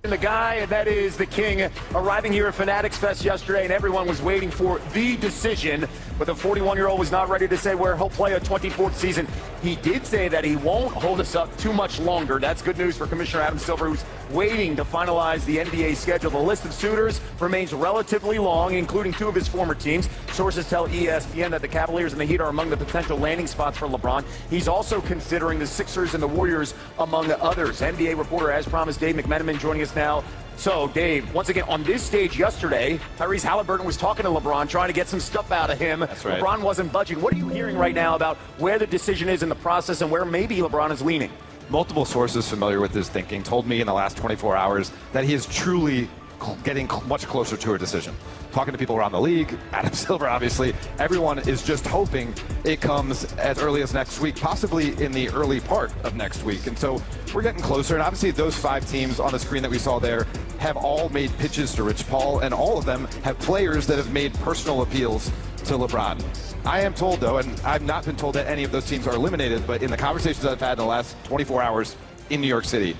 The guy that is the king arriving here at Fanatics Fest yesterday, and everyone was waiting for the decision, but the 41-year-old was not ready to say where he'll play a 24th season. He did say that he won't hold us up too much longer. That's good news for Commissioner Adam Silver, who's waiting to finalize the NBA schedule. The list of suitors remains relatively long, including two of his former teams. Sources tell ESPN that the Cavaliers and the Heat are among the potential landing spots for LeBron. He's also considering the Sixers and the Warriors, among others. NBA reporter, as promised, Dave McMenamin joining us now. So, Dave, once again, on this stage yesterday, Tyrese Halliburton was talking to LeBron, trying to get some stuff out of him. That's right. LeBron wasn't budging. What are you hearing right now about where the decision is in the process and where maybe LeBron is leaning? Multiple sources familiar with his thinking told me in the last 24 hours that he is truly getting much closer to a decision. Talking to people around the league, Adam Silver, obviously, everyone is just hoping it comes as early as next week, possibly in the early part of next week. And so we're getting closer. And obviously those 5 teams on the screen that we saw there have all made pitches to Rich Paul, and all of them have players that have made personal appeals to LeBron. I am told, though, and I've not been told that any of those teams are eliminated, but in the conversations I've had in the last 24 hours in New York City,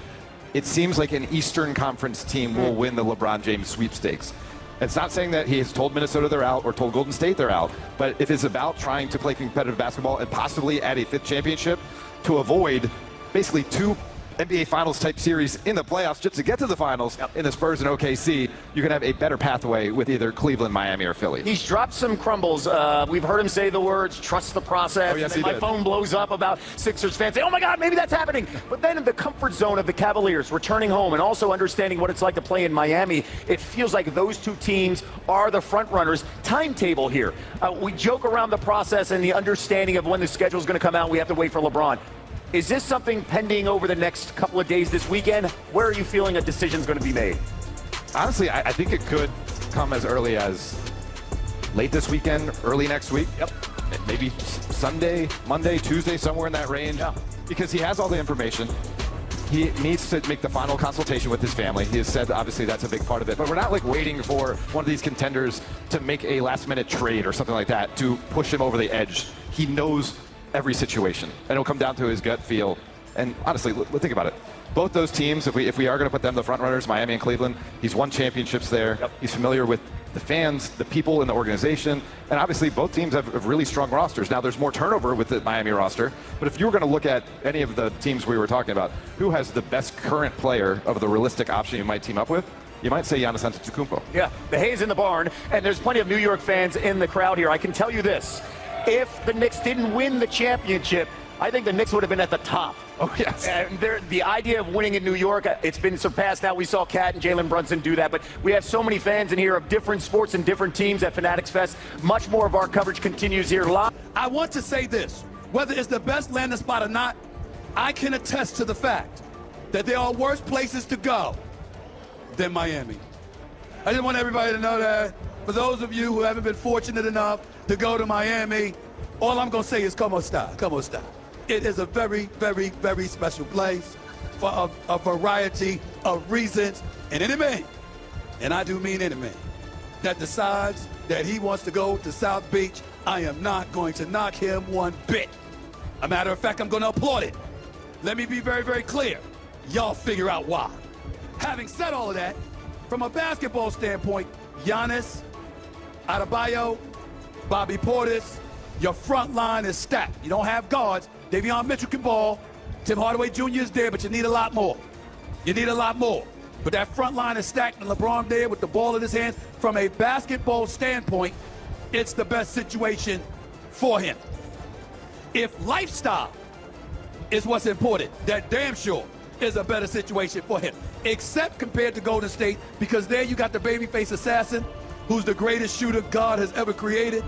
it seems like an Eastern Conference team will win the LeBron James sweepstakes. It's not saying that he has told Minnesota they're out or told Golden State they're out, but if it's about trying to play competitive basketball and possibly add a 5th championship to avoid basically 2 NBA Finals type series in the playoffs just to get to the finals in the Spurs and OKC, you can have a better pathway with either Cleveland, Miami, or Philly. He's dropped some crumbles. We've heard him say the words, trust the process. Oh, yes, and then my phone blows up about Sixers fans saying, oh my God, maybe that's happening. But then in the comfort zone of the Cavaliers returning home and also understanding what it's like to play in Miami, it feels like those 2 teams are the front runners. Timetable here. We joke around the process and the understanding of when the schedule is going to come out. We have to wait for LeBron. Is this something pending over the next couple of days this weekend? Where are you feeling a decision is going to be made? Honestly, I think it could come as early as late this weekend, early next week. Yep. Maybe Sunday, Monday, Tuesday, somewhere in that range. Yeah. Because he has all the information. He needs to make the final consultation with his family. He has said, obviously, that's a big part of it. But we're not like waiting for one of these contenders to make a last-minute trade or something like that to push him over the edge. He knows every situation, and it'll come down to his gut feel. And honestly, think about it. Both those teams, if we are going to put them the front runners, Miami and Cleveland, he's won championships there. Yep. He's familiar with the fans, the people in the organization, and obviously both teams have really strong rosters. Now there's more turnover with the Miami roster, but if you were going to look at any of the teams we were talking about, who has the best current player of the realistic option you might team up with? You might say Giannis Antetokounmpo. Yeah, the hay's in the barn, and there's plenty of New York fans in the crowd here. I can tell you this. If the Knicks didn't win the championship, I think the Knicks would have been at the top. Oh, yes. And the idea of winning in New York, it's been surpassed now. We saw Cat and Jalen Brunson do that, but we have so many fans in here of different sports and different teams at Fanatics Fest. Much more of our coverage continues here live. I want to say this. Whether it's the best landing spot or not, I can attest to the fact that there are worse places to go than Miami. I just want everybody to know that. For those of you who haven't been fortunate enough to go to Miami, all I'm going to say is como esta, como esta. It is a very, very, very special place for a variety of reasons. And any man, and I do mean any man, that decides that he wants to go to South Beach, I am not going to knock him one bit. A matter of fact, I'm going to applaud it. Let me be very, very clear. Y'all figure out why. Having said all of that, from a basketball standpoint, Giannis, Adebayo, Bobby Portis, your front line is stacked. You don't have guards. Davion Mitchell can ball. Tim Hardaway Jr. is there, but you need a lot more. You need a lot more. But that front line is stacked, and LeBron there with the ball in his hands. From a basketball standpoint, it's the best situation for him. If lifestyle is what's important, that damn sure is a better situation for him. Except compared to Golden State, because there you got the babyface assassin, who's the greatest shooter God has ever created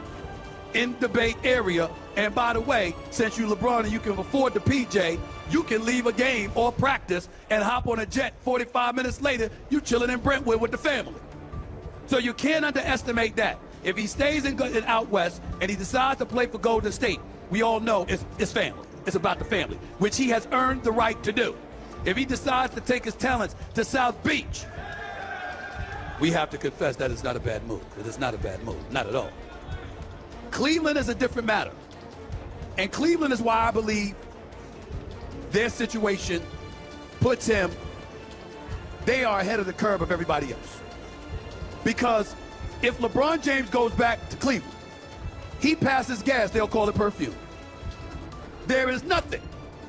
in the Bay Area. And by the way, since you LeBron and you can afford the PJ, you can leave a game or practice and hop on a jet 45 minutes later, you chilling in Brentwood with the family. So you can't underestimate that. If he stays in out west and he decides to play for Golden State, we all know it's family. It's about the family, which he has earned the right to do. If he decides to take his talents to South Beach, we have to confess that it's not a bad move. It is not a bad move, not at all. Cleveland is a different matter. And Cleveland is why I believe their situation puts him they are ahead of the curve of everybody else. Because if LeBron James goes back to Cleveland, he passes gas, they'll call it perfume. There is nothing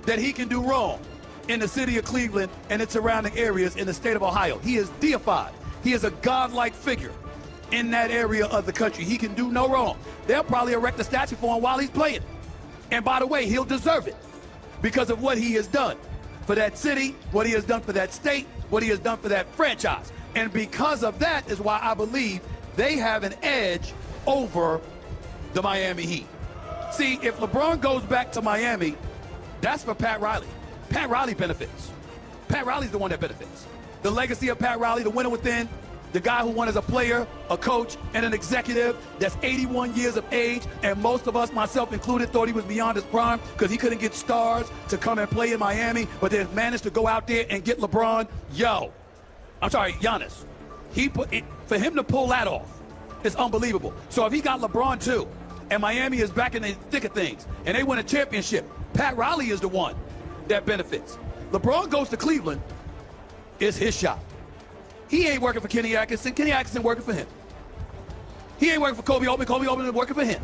that he can do wrong in the city of Cleveland and its surrounding areas in the state of Ohio. He is deified. He is a godlike figure in that area of the country. He can do no wrong. They'll probably erect a statue for him while he's playing. And by the way, he'll deserve it because of what he has done for that city, what he has done for that state, what he has done for that franchise. And because of that is why I believe they have an edge over the Miami Heat. See, if LeBron goes back to Miami, that's for Pat Riley. Pat Riley benefits. Pat Riley's the one that benefits. The legacy of Pat Riley, the winner within, the guy who won as a player, a coach, and an executive that's 81 years of age, and most of us, myself included, thought he was beyond his prime because he couldn't get stars to come and play in Miami, but then managed to go out there and get LeBron. Giannis. For him to pull that off is unbelievable. So if he got LeBron too, and Miami is back in the thick of things, and they win a championship, Pat Riley is the one that benefits. LeBron goes to Cleveland, it's his shot. He ain't working for Kenny Atkinson. Kenny Atkinson working for him. He ain't working for Kobe Altman. Kobe Altman is working for him.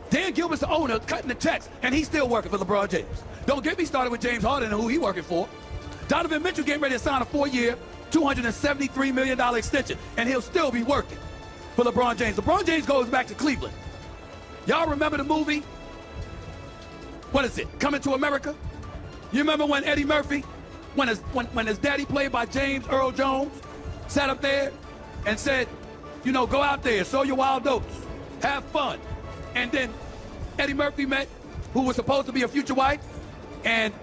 Dan Gilbert's the owner, cutting the checks, and he's still working for LeBron James. Don't get me started with James Harden and who he working for. Donovan Mitchell getting ready to sign a 4-year, $273 million extension, and he'll still be working for LeBron James. LeBron James goes back to Cleveland. Y'all remember the movie? What is it? Coming to America? You remember when Eddie Murphy, when his daddy, played by James Earl Jones, sat up there and said, you know, go out there, sow your wild oats, have fun. And then Eddie Murphy met who was supposed to be a future wife, and